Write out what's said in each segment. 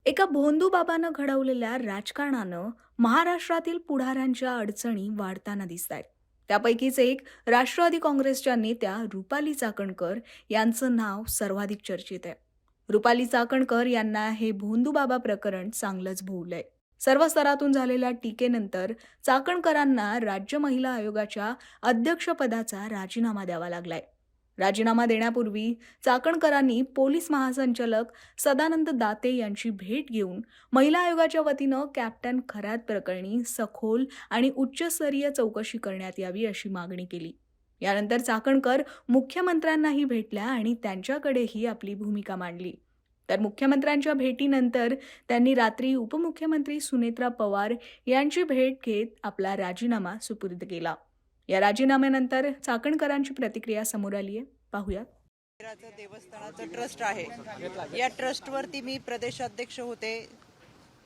एका भोंदूबाबानं घडवलेल्या राजकारणानं महाराष्ट्रातील पुढाऱ्यांच्या अडचणी वाढताना दिसत आहेत. त्यापैकीच एक राष्ट्रवादी काँग्रेसच्या नेत्या रुपाली चाकणकर यांचं नाव सर्वाधिक चर्चित आहे. रुपाली चाकणकर यांना हे भोंदूबाबा प्रकरण चांगलंच भोवलंय. सर्व स्तरातून झालेल्या टीकेनंतर चाकणकरांना राज्य महिला आयोगाच्या अध्यक्षपदाचा राजीनामा द्यावा लागलाय. राजीनामा देण्यापूर्वी चाकणकरांनी पोलीस महासंचालक सदानंद दाते यांची भेट घेऊन महिला आयोगाच्या वतीनं कॅप्टन खरात प्रकरणी सखोल आणि उच्चस्तरीय चौकशी करण्यात यावी अशी मागणी केली. यानंतर चाकणकर मुख्यमंत्र्यांनाही भेटल्या आणि त्यांच्याकडेही आपली भूमिका मांडली. तर मुख्यमंत्र्यांच्या भेटीनंतर त्यांनी रात्री उपमुख्यमंत्री सुनेत्रा पवार यांची भेट घेत आपला राजीनामा सुपूर्द केला. या राजीनाम्यानंतर चाकणकरांची प्रतिक्रिया समोर आली आहे. पाहूया. देवस्थानाचं ट्रस्ट आहे. या ट्रस्टवरती मी प्रदेशाध्यक्ष होते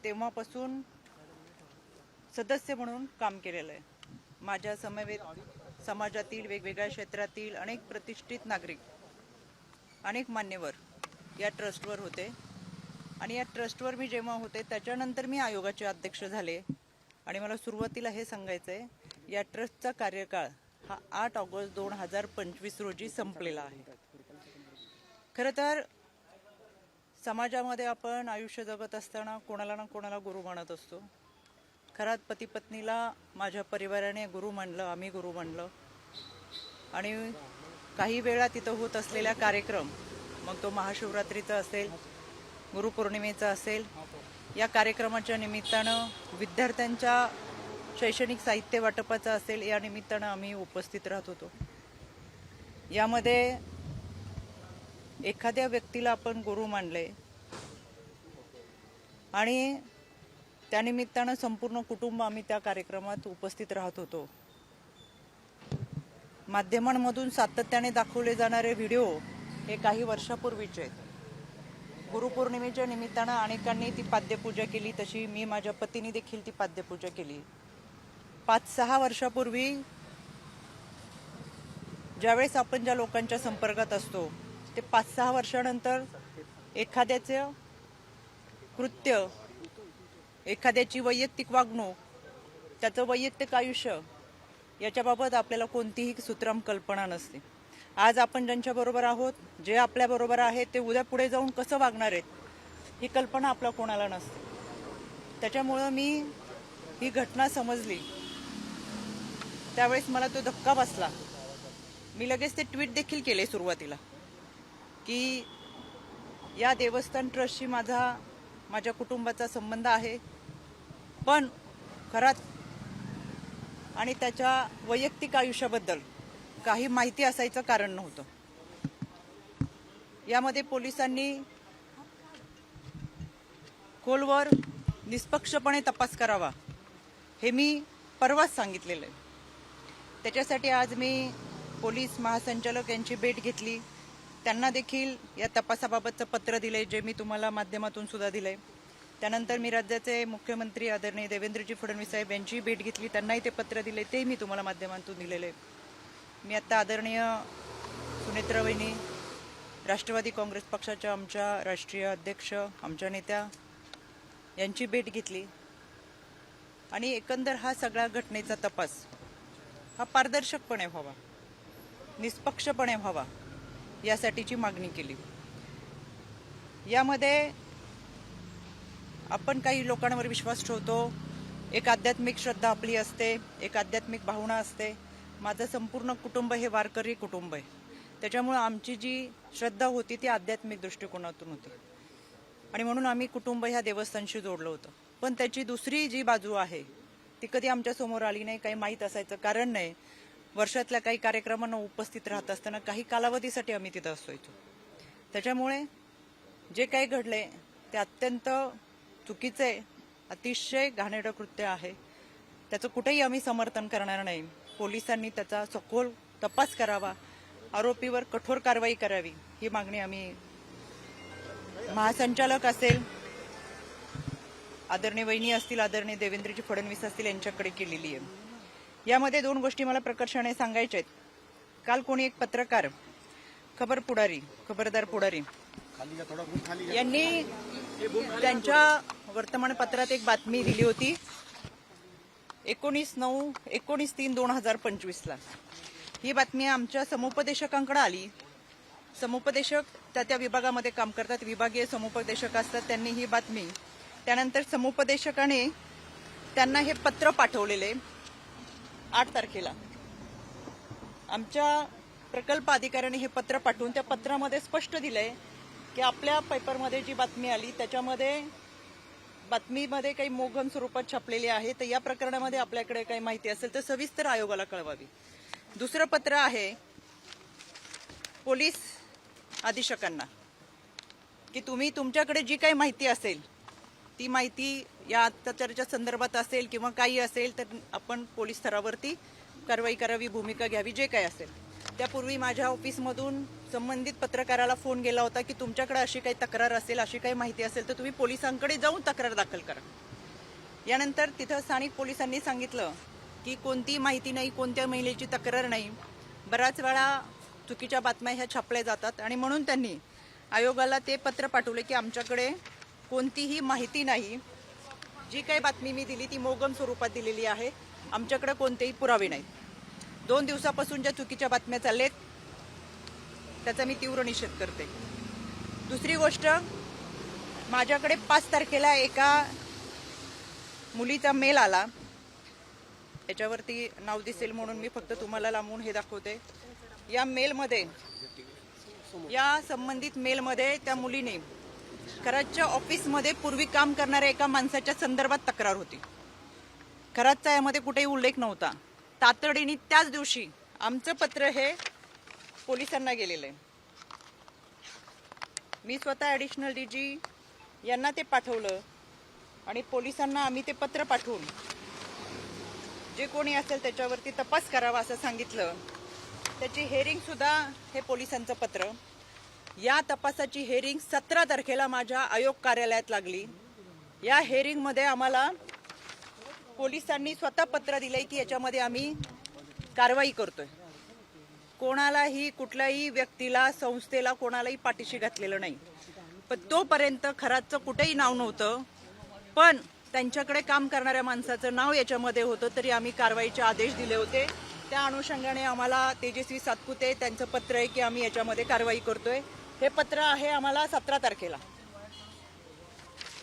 तेव्हापासून सदस्य म्हणून काम केलेलं आहे. माझ्या समवेत समाजातील वेगवेगळ्या क्षेत्रातील अनेक प्रतिष्ठित नागरिक, अनेक मान्यवर या ट्रस्टवर होते आणि या ट्रस्टवर मी जेव्हा होते त्याच्यानंतर मी आयोगाचे अध्यक्ष झाले. आणि मला सुरुवातीला हे सांगायचं आहे, या ट्रस्टचा कार्यकाळ हा 8 ऑगस्ट 2025 रोजी संपलेला आहे. खरं तर समाजामध्ये आपण आयुष्य जगत असताना कोणाला ना कोणाला गुरु मानत असतो. खरात पती पत्नीला माझ्या परिवाराने गुरु मानलं, आम्ही गुरु मानलं. आणि काही वेळा तिथं होत असलेला कार्यक्रम, मग तो महाशिवरात्रीचा असेल, गुरुपौर्णिमेचा असेल, या कार्यक्रमाच्या निमित्तानं विद्यार्थ्यांच्या शैक्षणिक साहित्य वाटपाचा असेल, या निमित्तानं आम्ही उपस्थित राहत होतो. यामध्ये एखाद्या व्यक्तीला आपण गुरु मानले आणि त्यानिमित्तानं संपूर्ण कुटुंब आम्ही त्या कार्यक्रमात उपस्थित राहत होतो. माध्यमांमधून सातत्याने दाखवले जाणारे व्हिडिओ हे काही वर्षापूर्वीचे आहेत. गुरुपौर्णिमेच्या निमित्तानं अनेकांनी ती पाद्यपूजा केली, तशी मी माझ्या पतीने देखील ती पाद्यपूजा केली. 5-6 वर्षापूर्वी ज्यावेळेस आपण ज्या लोकांच्या संपर्कात असतो ते 5-6 वर्षानंतर एखाद्याचं कृत्य, एखाद्याची वैयक्तिक वागणूक, त्याचं वैयक्तिक आयुष्य याच्याबाबत आपल्याला कोणतीही सुतराम कल्पना नसते. आज आपण ज्यांच्याबरोबर आहोत, जे आपल्याबरोबर आहेत, ते उद्या पुढे जाऊन कसं वागणार आहेत ही कल्पना आपल्या कोणाला नसते. त्याच्यामुळं मी ही घटना समजली त्यावेळेस मला तो धक्का बसला. मी लगेच ते ट्विट देखील केले सुरुवातीला की या देवस्थान ट्रस्टशी माझ्या कुटुंबाचा संबंध आहे, पण खरात आणि त्याच्या वैयक्तिक आयुष्याबद्दल काही माहिती असायचं कारण नव्हतं. यामध्ये पोलिसांनी खोलवर निष्पक्षपणे तपास करावा हे मी परवाच सांगितलेलं आहे. त्याच्यासाठी आज मी पोलीस महासंचालक यांची भेट घेतली. त्यांना देखील या तपासाबाबतचं पत्र दिले, जे मी तुम्हाला माध्यमातून सुद्धा दिलंय. त्यानंतर मी राज्याचे मुख्यमंत्री आदरणीय देवेंद्रजी फडणवीस साहेब यांची भेट घेतली, त्यांनाही ते पत्र दिले, ते मी तुम्हाला माध्यमातून दिलेले. मी आता आदरणीय सुनेत्रा वहिनी, राष्ट्रवादी काँग्रेस पक्षाच्या आमच्या राष्ट्रीय अध्यक्ष, आमच्या नेत्या यांची भेट घेतली आणि एकंदर हा सगळ्या घटनेचा तपास हा पारदर्शकपणे व्हावा, निष्पक्षपणे व्हावा यासाठीची मागणी केली. यामध्ये आपण काही लोकांवर विश्वास ठेवतो, एक आध्यात्मिक श्रद्धा आपली असते, एक आध्यात्मिक भावना असते. माझं संपूर्ण कुटुंब हे वारकरी कुटुंब आहे. त्याच्यामुळे आमची जी श्रद्धा होती ती आध्यात्मिक दृष्टिकोनातून होती आणि म्हणून आम्ही कुटुंब ह्या देवस्थानशी जोडलं होतं. पण त्याची दुसरी जी बाजू आहे ती कधी आमच्या समोर आली नाही, काही माहीत असायचं कारण नाही. वर्षातल्या काही कार्यक्रमांना उपस्थित राहत असताना काही कालावधीसाठी आम्ही तिथं असायचो. त्याच्यामुळे जे काही घडले ते अत्यंत चुकीचे, अतिशय घाणेरडं कृत्य आहे. त्याचं कुठेही आम्ही समर्थन करणार नाही. पोलिसांनी त्याचा सखोल तपास करावा, आरोपीवर कठोर कारवाई करावी ही मागणी आम्ही महासंचालक असेल, आदरणीय वहिनी असतील, आदरणीय देवेंद्रजी फडणवीस असतील यांच्याकडे केलेली आहे. यामध्ये 2 गोष्टी मला प्रकर्षाने सांगायच्या आहेत. काल कोणी एक पत्रकार, खबरदार पुढारी यांनी त्यांच्या वर्तमानपत्रात एक बातमी दिली होती 19/3/2025 ला. ही बातमी आमच्या समुपदेशकांकडे आली. समुपदेशक त्या विभागामध्ये काम करतात, विभागीय समुपदेशक असतात. त्यांनी ही बातमी, त्यानंतर समुपदेशकाने त्यांना हे पत्र पाठवलेले 8 तारखेला. आमच्या प्रकल्प अधिकाऱ्याने हे पत्र पाठवून त्या पत्रामध्ये स्पष्ट दिलंय की आपल्या पेपरमध्ये जी बातमी आली त्याच्यामध्ये बातमीमध्ये काही मोघम स्वरूपात छापलेली आहे, तर या प्रकरणामध्ये आपल्याकडे काही माहिती असेल तर सविस्तर आयोगाला कळवावी. दुसरं पत्र आहे पोलीस अधीक्षकांना की तुम्ही तुमच्याकडे जी काही माहिती असेल ती माहिती या अत्याचाराच्या संदर्भात असेल किंवा काही असेल तर आपण पोलीस स्तरावरती कारवाई करावी, भूमिका घ्यावी, जे काही असेल. त्यापूर्वी माझ्या ऑफिसमधून संबंधित पत्रकाराला फोन गेला होता की तुमच्याकडे अशी काही तक्रार असेल, अशी काही माहिती असेल तर तुम्ही पोलिसांकडे जाऊन तक्रार दाखल करा. यानंतर तिथं स्थानिक पोलिसांनी सांगितलं की कोणती माहिती नाही, कोणत्या महिलेची तक्रार नाही. बऱ्याच वेळा चुकीच्या बातम्या ह्या छापल्या जातात आणि म्हणून त्यांनी आयोगाला ते पत्र पाठवले की आमच्याकडे कोणतीही माहिती नाही, जी काही बातमी मी दिली ती मोगम स्वरूपात दिलेली आहे, आमच्याकडे कोणतेही पुरावे नाहीत. 2 दिवसापासून ज्या चुकीच्या बातम्या चाललेत त्याचा मी तीव्र निषेध करते. दुसरी गोष्ट, माझ्याकडे 5 तारखेला एका मुलीचा मेल आला. याच्यावरती नाव दिसेल म्हणून मी फक्त तुम्हाला लांबून हे दाखवते. या मेलमध्ये, या संबंधित मेलमध्ये त्या मुलीने खरातच्या ऑफिसमध्ये पूर्वी काम करणाऱ्या एका माणसाच्या संदर्भात तक्रार होती. खरातचा यामध्ये कुठेही उल्लेख नव्हता. तातडीने त्याच दिवशी आमचं पत्र हे पोलिसांना गेलेलं आहे. मी स्वतः ॲडिशनल डीजी यांना ते पाठवलं आणि पोलिसांना आम्ही ते पत्र पाठवून जे कोणी असेल त्याच्यावरती तपास करावा असं सांगितलं. त्याची हेअरिंग सुद्धा हे पोलिसांचं पत्र. या तपासाची हेअरिंग 17 तारखेला माझ्या आयोग कार्यालयात लागली. या हेअरिंगमध्ये आम्हाला पोलिसांनी स्वतः पत्र दिलंय की याच्यामध्ये आम्ही कारवाई करतोय. कोणालाही, कुठल्याही व्यक्तीला, संस्थेला, कोणालाही पाठीशी घातलेलं नाही. पण तोपर्यंत खरातचं कुठेही नाव नव्हतं, पण त्यांच्याकडे काम करणाऱ्या माणसाचं नाव याच्यामध्ये होतं, तरी आम्ही कारवाईचे आदेश दिले होते. त्या अनुषंगाने आम्हाला तेजस्वी सातपुते त्यांचं पत्र आहे की आम्ही याच्यामध्ये कारवाई करतोय. हे पत्र आहे आम्हाला 17 तारखेला.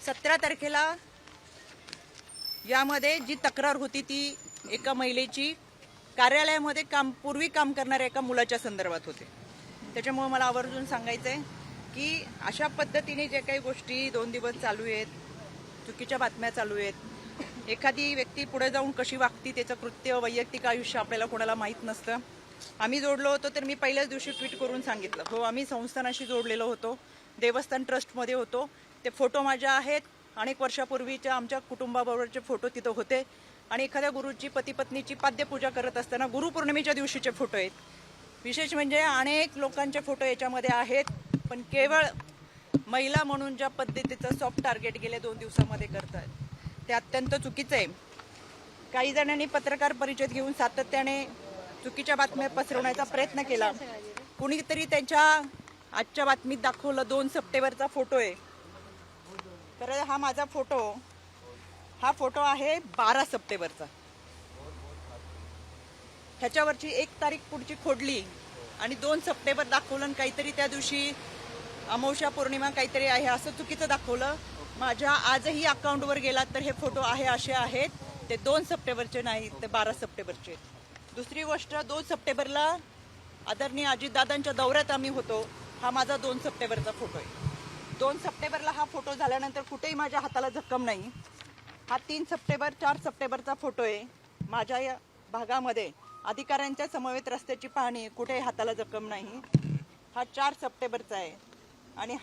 17 तारखेला यामध्ये जी तक्रार होती ती एका महिलेची कार्यालयामध्ये पूर्वी काम करणाऱ्या एका मुलाच्या संदर्भात होते. त्याच्यामुळे मला आवर्जून सांगायचंय की अशा पद्धतीने जे काही गोष्टी 2 दिवस चालू आहेत, चुकीच्या बातम्या चालू आहेत, एखादी व्यक्ती पुढे जाऊन कशी वागती, त्याचं कृत्य, वैयक्तिक आयुष्य आपल्याला कोणाला माहीत नसतं. आम्ही जोडलो होतो तर मी पहिल्याच दिवशी ट्विट करून सांगितलं, हो आम्ही संस्थानाशी जोडलेलो होतो, देवस्थान ट्रस्टमध्ये होतो. ते फोटो माझ्या आहेत. अनेक वर्षापूर्वीच्या आमच्या कुटुंबाबरोबरचे फोटो तिथं होते आणि एखाद्या गुरुची, पती पत्नीची पाद्यपूजा करत असताना गुरुपौर्णिमेच्या दिवशीचे फोटो आहेत. विशेष म्हणजे अनेक लोकांचे फोटो याच्यामध्ये आहेत, पण केवळ महिला म्हणून ज्या पद्धतीचं सॉफ्ट टार्गेट गेल्या 2 दिवसामध्ये करतात ते अत्यंत चुकीचं आहे. काही जणांनी पत्रकार परिषद घेऊन सातत्याने चुकीच्या बातम्या पसरवण्याचा प्रयत्न केला. कुणीतरी त्यांच्या आजच्या बातमीत दाखवलं 2 सप्टेंबरचा फोटो आहे. तर हा माझा फोटो, हा फोटो आहे 12 सप्टेंबरचा. ह्याच्यावरची 1 तारीख पुढची खोडली आणि 2 सप्टेंबर दाखवलं आणि काहीतरी त्या दिवशी अमावस्या पौर्णिमा काहीतरी आहे असं चुकीचं दाखवलं. माझ्या आजही अकाउंटवर गेलात तर हे फोटो आहे असे आहेत, ते 2 सप्टेंबरचे नाहीत, ते 12 सप्टेंबरचे. दुसरी गोष्ट, 2 सप्टेंबरला आदरणीय अजितदादांच्या दौऱ्यात आम्ही होतो. हा माझा 2 सप्टेंबरचा फोटो आहे. 2 सप्टेंबरला हा फोटो झाल्यानंतर कुठेही माझ्या हाताला जखम नाही. हा 3 सप्टेंबर, 4 सप्टेंबरचा फोटो आहे. माझ्या या भागामध्ये अधिकाऱ्यांच्या समवेत रस्त्याची पाहणी, कुठेही हाताला जखम नाही. हा 4 सप्टेंबरचा आहे आणि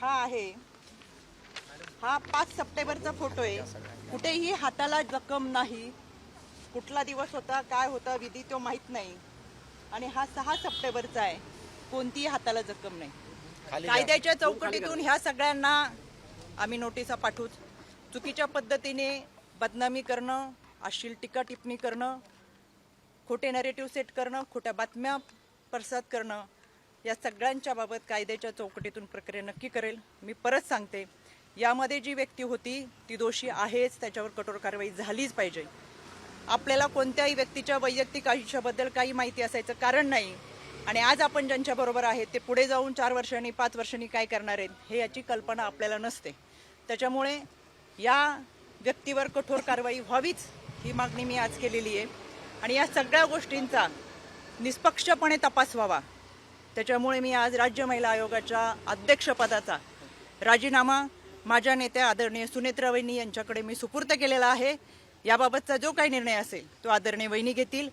हा 5 सप्टेंबरचा फोटो आहे. कुठेही हाताला जखम नाही. कुठला दिवस होता, काय होता विधी तो माहीत नाही. आणि हा 6 सप्टेंबरचा आहे. कोणतीही हाताला जखम नाही. कायद्याच्या चौकटीतून ह्या सगळ्यांना आम्ही नोटिसा पाठवूच. चुकीच्या पद्धतीने बदनामी करणं, अश्लील टीका टिप्पणी करणं, खोटे नरेटिव्ह सेट करणं, खोट्या बातम्या प्रसाद करणं, या सगळ्यांच्या बाबत कायद्याच्या चौकटीतून प्रक्रिया नक्की करेल. मी परत सांगते, यामध्ये जी व्यक्ती होती ती दोषी आहेच, त्याच्यावर कठोर कारवाई झालीच पाहिजे. आपल्याला कोणत्याही व्यक्तीच्या वैयक्तिक आयुष्याबद्दल काही माहिती असायचं कारण नाही आणि आज आपण ज्यांच्याबरोबर आहेत ते पुढे जाऊन 4 वर्षांनी 5 वर्षांनी काय करणार आहेत हे याची कल्पना आपल्याला नसते. त्याच्यामुळे या व्यक्तीवर कठोर कारवाई व्हावीच ही मागणी मी आज केलेली आहे आणि या सगळ्या गोष्टींचा निष्पक्षपणे तपास व्हावा. त्याच्यामुळे मी आज राज्य महिला आयोगाच्या अध्यक्षपदाचा राजीनामा माझ्या नेत्या आदरणीय सुनेत्रा वहिनी यांच्याकडे मी सुपूर्द केलेला आहे. याबाबतचा जो काही निर्णय असेल तो आदरणीय वहिनी घेतील.